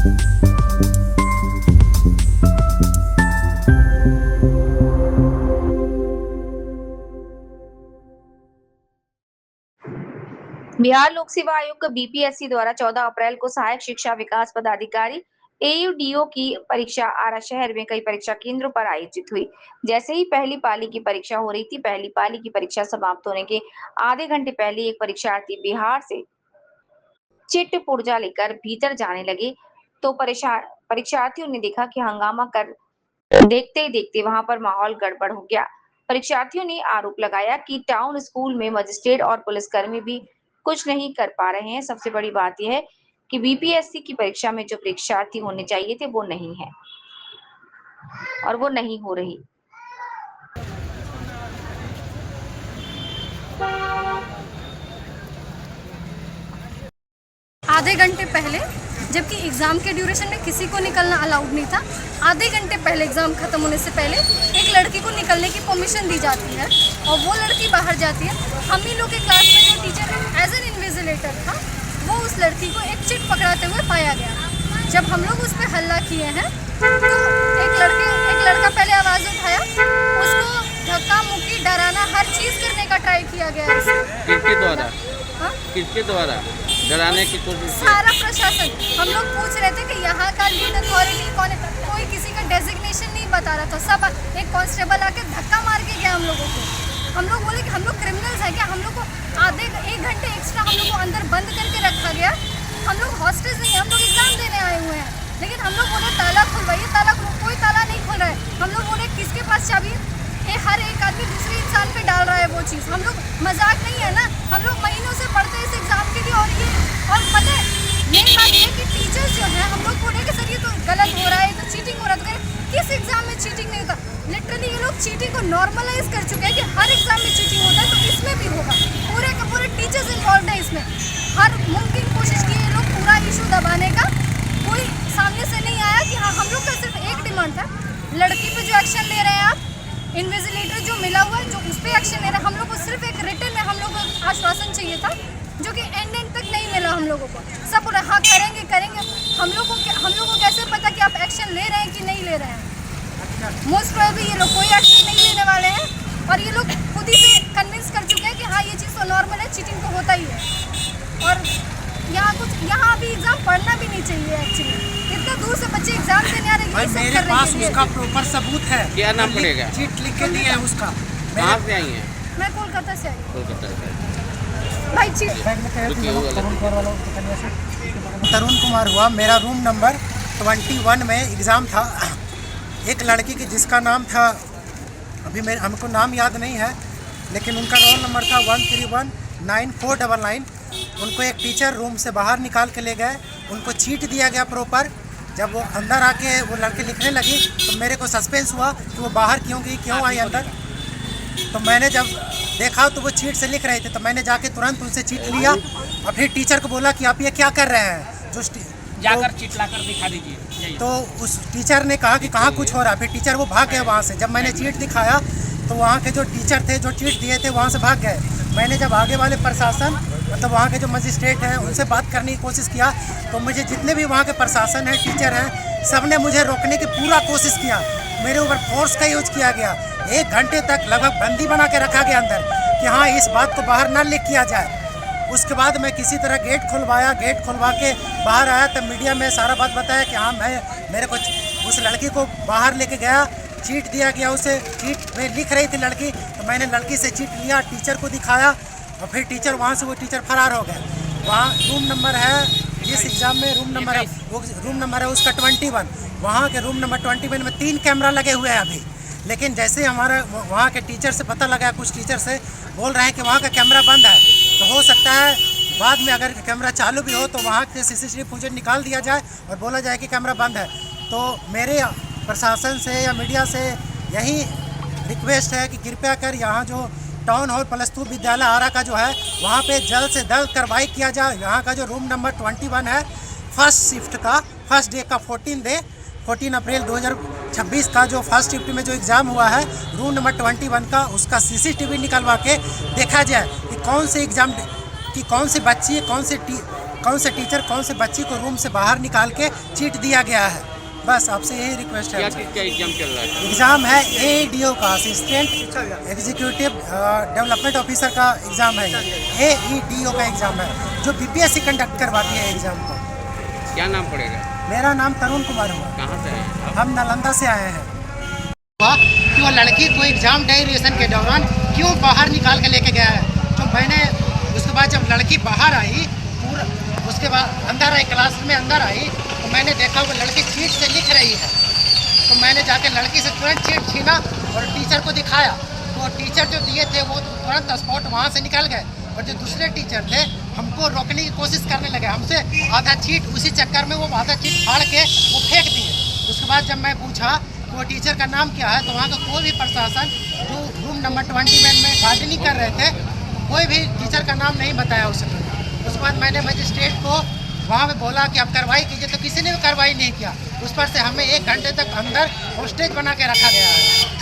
बिहार लोक सेवा आयोग बीपीएससी द्वारा 14 अप्रैल को सहायक शिक्षा विकास पदाधिकारी एयूडीओ की परीक्षा आरा शहर में कई परीक्षा केंद्रों पर आयोजित हुई। जैसे ही पहली पाली की परीक्षा हो रही थी, पहली पाली की परीक्षा समाप्त होने के आधे घंटे पहले एक परीक्षार्थी बिहार से चिट पुर्जा लेकर भीतर जाने लगे तो परीक्षार्थियों ने देखा कि हंगामा कर देखते ही देखते वहां पर माहौल गड़बड़ हो गया। परीक्षार्थियों ने आरोप लगाया कि टाउन स्कूल में मजिस्ट्रेट और पुलिसकर्मी भी कुछ नहीं कर पा रहे हैं। सबसे बड़ी बात यह है कि बीपीएससी की परीक्षा में जो परीक्षार्थी होने चाहिए थे वो नहीं है और वो नहीं हो रही। आधे घंटे पहले, जबकि एग्ज़ाम के ड्यूरेशन में किसी को निकलना अलाउड नहीं था, आधे घंटे पहले एग्ज़ाम ख़त्म होने से पहले एक लड़की को निकलने की परमिशन दी जाती है और वो लड़की बाहर जाती है। हम ही लोग के क्लास में जो टीचर एज एन इन्विजिलेटर था, वो उस लड़की को एक चिट पकड़ाते हुए पाया गया। जब हम लोग उस पर हल्ला किए हैं तो एक लड़का पहले आवाज़ उठाया, उसको धक्का मुक्की डराना हर चीज़ करने का ट्राई किया गया। किसके द्वारा डराने की कोशिश? सारा प्रशासन। हम लोग पूछ रहे थे कि यहाँ का लीड अथॉरिटी कौन है, कोई किसी का डेजिग्नेशन नहीं बता रहा था। सब एक कांस्टेबल आके धक्का मार के गया हम लोगों को। हम लोग बोले कि हम लोग क्रिमिनल्स हैं क्या? हम लोग को आधे एक घंटे एक्स्ट्रा हम लोग को अंदर बंद करके रखा गया। हम लोग हॉस्टेज नहीं है, हम लोग एग्जाम देने आए हुए हैं। लेकिन हम लोग बोले ताला खुलवाइए, ताला कोई ताला नहीं खुल रहा है। हम लोग बोले किसके पास चाबी? हर एक आदमी दूसरे इंसान पे डाल रहा है वो चीज़। हम लोग मजाक नहीं है ना, हम लोग महीनों से पढ़ते हैं इस एग्ज़ाम के लिए। और पता है मेन बात ये कि टीचर्स जो हैं, हम लोग बोले कि सर ये तो गलत हो रहा है, तो चीटिंग हो रहा है। तो कह किस एग्ज़ाम में चीटिंग नहीं होता? लिटरली ये लोग चीटिंग को नॉर्मलाइज कर चुके हैं कि हर एग्ज़ाम में चीटिंग होता है, तो इसमें भी होगा। पूरे के पूरे टीचर्स इन्वॉल्व है इसमें। हर मुमकिन कोशिश की ये लोग पूरा इशू दबाने का। कोई सामने से नहीं आया कि हाँ, हम लोग का सिर्फ एक डिमांड था, लड़की पे जो एक्शन ले रहे हैं आप, इन्विजिलेटर जो मिला हुआ है जो उस पर एक्शन ले रहा है। हम लोग को सिर्फ एक रिटन में हम लोग को आश्वासन चाहिए था, जो कि एंड तक नहीं मिला हम लोगों को। सब बोला हाँ करेंगे। हम लोग को कैसे पता कि आप एक्शन ले रहे हैं कि नहीं ले रहे हैं? मोस्ट प्रोबेबली ये लोग कोई एक्शन नहीं लेने वाले हैं और ये लोग खुद ही से कन्विंस कर चुके हैं कि हाँ ये चीज़ तो नॉर्मल है, चीटिंग तो होता ही है। और यहाँ अभी एग्जाम पढ़ना भी नहीं चाहिए एक्चुअली। इतना दूर से बच्चे एग्जाम देने आ रहे हैं। मेरे पास उसका प्रॉपर सबूत है। क्या नाम पड़ेगा? चीट लिख के दिया है उसका। कहाँ से आई हैं? मैं कोलकाता से आई। कोलकाता से। भाई चीट तरुण कुमार हुआ। मेरा रूम नंबर 21 में एग्ज़ाम था। एक लड़की की जिसका नाम था, अभी हमको नाम याद नहीं है, लेकिन उनका रोल नंबर था 13194999। उनको एक टीचर रूम से बाहर निकाल के ले गए, उनको चीट दिया गया प्रॉपर। जब वो अंदर आके वो लड़के लिखने लगी तो मेरे को सस्पेंस हुआ कि वो बाहर क्यों गई, क्यों आई अंदर। तो मैंने जब देखा तो वो चीट से लिख रहे थे, तो मैंने जाके तुरंत उनसे चीट लिया और फिर टीचर को बोला कि आप ये क्या कर रहे हैं, जाकर चीट लाकर दिखा दीजिए। तो उस टीचर ने कहा कि कहाँ कुछ हो रहा है। फिर टीचर वो भाग गए वहाँ से। जब मैंने चीट दिखाया तो वहाँ के जो टीचर थे जो चीट दिए थे वहाँ से भाग गए। मैंने जब आगे वाले प्रशासन मतलब वहाँ के जो मजिस्ट्रेट हैं उनसे बात करने की कोशिश किया, तो मुझे जितने भी वहाँ के प्रशासन हैं, टीचर हैं, सब ने मुझे रोकने की पूरा कोशिश किया। मेरे ऊपर फोर्स का यूज किया गया। 1 घंटे तक लगभग बंदी बना के रखा गया अंदर कि हाँ इस बात को बाहर ना लीक किया जाए। उसके बाद मैं किसी तरह गेट खुलवाया। गेट खुलवा के बाहर आया तब मीडिया में सारा बात बताया कि हाँ मेरे को उस लड़की को बाहर लेके गया, चीट दिया गया उसे। चीट में लिख रही थी लड़की, तो मैंने लड़की से चीट लिया, टीचर को दिखाया और फिर टीचर वहाँ से वो टीचर फरार हो गए। वहाँ रूम नंबर है, जिस एग्ज़ाम में रूम नंबर है वो रूम नंबर है उसका 21। वहाँ के रूम नंबर 21 में 3 कैमरा लगे हुए हैं अभी। लेकिन जैसे हमारा वहाँ के टीचर से पता लगा, कुछ टीचर से बोल रहे हैं कि वहाँ का कैमरा बंद है, तो हो सकता है बाद में अगर कैमरा चालू भी हो तो वहाँ के CCTV फुटेज निकाल दिया जाए और बोला जाए कि कैमरा बंद है। तो मेरे प्रशासन से या मीडिया से यही रिक्वेस्ट है कि कृपया कर यहाँ जो टाउन हॉल +2 विद्यालय आरा का जो है वहाँ पे जल्द से जल्द कार्रवाई किया जाए। यहाँ का जो रूम नंबर 21 है, फर्स्ट शिफ्ट का फर्स्ट डे का 14 अप्रैल 2026 का जो फर्स्ट शिफ्ट में जो एग्ज़ाम हुआ है रूम नंबर 21 का, उसका CCTV निकलवा के देखा जाए कि कौन से एग्ज़ाम की कौन सी बच्ची, कौन से कौन से टीचर कौन से बच्ची को रूम से बाहर निकाल के चीट दिया गया है। बस आपसे यही रिक्वेस्ट है। क्या चीज़ का एग्जाम चल रहा है? एग्ज़ाम है AEDO का, असिस्टेंट एग्जीक्यूटिव डेवलपमेंट ऑफिसर का एग्ज़ाम है। AEDO का एग्ज़ाम है जो BPSC कंडक्ट करवाती है एग्ज़ाम को। क्या नाम पड़ेगा? मेरा नाम तरुण कुमार हुआ। कहाँ से आए हैं आप? हम नालंदा से आए हैं। कि वो लड़की को एग्ज़ाम ड्यूरेशन के दौरान क्यों बाहर निकाल के लेके गया है। तो मैंने उसके बाद जब लड़की बाहर आई, पूरा उसके बाद अंदर आई, क्लास में अंदर आई, तो मैंने देखा वो लड़की चीट से लिख रही है। तो मैंने जाके लड़की से तुरंत चीट छीना और टीचर को दिखाया। तो टीचर जो दिए थे वो तुरंत स्पॉट वहाँ से निकल गए, और जो दूसरे टीचर थे हमको रोकने की कोशिश करने लगे। हमसे आधा चीट, उसी चक्कर में वो आधा चीट फाड़ के वो फेंक दिए। उसके बाद जब मैं पूछा वो टीचर का नाम क्या है, तो वहाँ का कोई भी प्रशासन जो रूम नंबर 21 में गार्डनिंग कर रहे थे, कोई भी टीचर का नाम नहीं बताया उस समय। उसके बाद मैंने मजिस्ट्रेट को वहाँ पे बोला कि आप कार्रवाई कीजिए, तो किसी ने भी कार्रवाई नहीं किया। उस पर से हमें 1 घंटे तक अंदर होस्टेज बना के रखा गया है।